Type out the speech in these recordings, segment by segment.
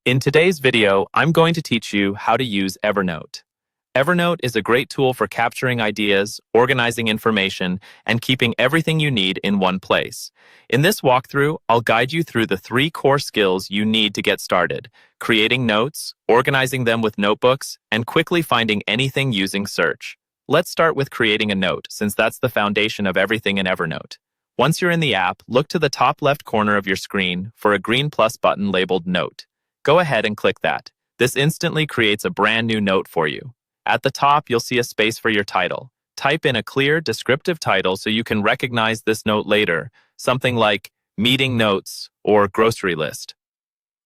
In today's video, I'm going to teach you how to use Evernote. Evernote is a great tool for capturing ideas, organizing information, and keeping everything you need in one place. In this walkthrough, I'll guide you through the 3 core skills you need to get started: creating notes, organizing them with notebooks, and quickly finding anything using search. Let's start with creating a note, since that's the foundation of everything in Evernote. Once you're in the app, look to the top left corner of your screen for a green plus button labeled Note. Go ahead and click that. This instantly creates a brand new note for you. At the top, you'll see a space for your title. Type in a clear, descriptive title so you can recognize this note later, something like Meeting Notes or Grocery List.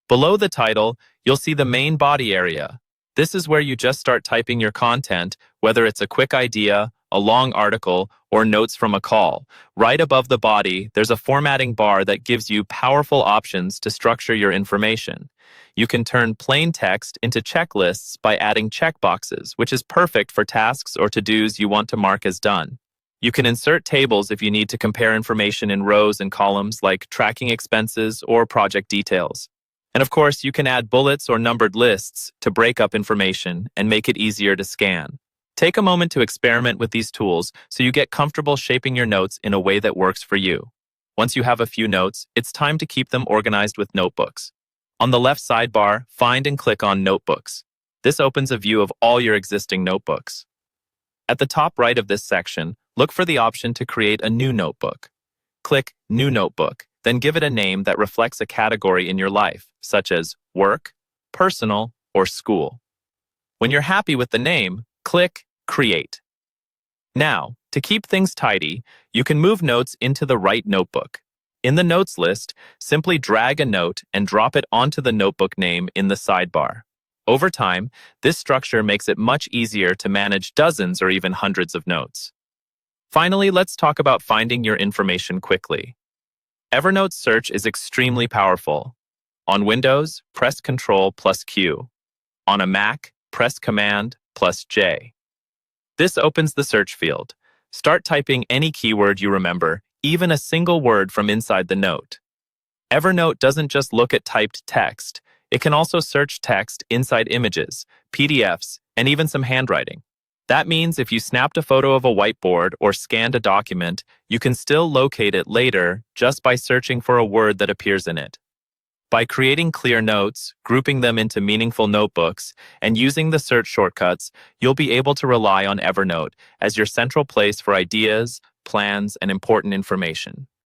Below the title, you'll see the main body area. This is where you just start typing your content, whether it's a quick idea, a long article, or notes from a call. Right above the body, there's a formatting bar that gives you powerful options to structure your information. You can turn plain text into checklists by adding checkboxes, which is perfect for tasks or to-dos you want to mark as done. You can insert tables if you need to compare information in rows and columns, like tracking expenses or project details. And of course, you can add bullets or numbered lists to break up information and make it easier to scan. Take a moment to experiment with these tools so you get comfortable shaping your notes in a way that works for you. Once you have a few notes, it's time to keep them organized with notebooks. On the left sidebar, find and click on Notebooks. This opens a view of all your existing notebooks. At the top right of this section, look for the option to create a new notebook. Click New Notebook, then give it a name that reflects a category in your life, such as work, personal, or school. When you're happy with the name, click Create. Now, to keep things tidy, you can move notes into the right notebook. In the Notes list, simply drag a note and drop it onto the notebook name in the sidebar. Over time, this structure makes it much easier to manage dozens or even hundreds of notes. Finally, let's talk about finding your information quickly. Evernote's search is extremely powerful. On Windows, press Ctrl plus Q. On a Mac, press Command plus J. This opens the search field. Start typing any keyword you remember, even a single word from inside the note. Evernote doesn't just look at typed text. It can also search text inside images, PDFs, and even some handwriting. That means if you snapped a photo of a whiteboard or scanned a document, you can still locate it later just by searching for a word that appears in it. By creating clear notes, grouping them into meaningful notebooks, and using the search shortcuts, you'll be able to rely on Evernote as your central place for ideas, plans, and important information.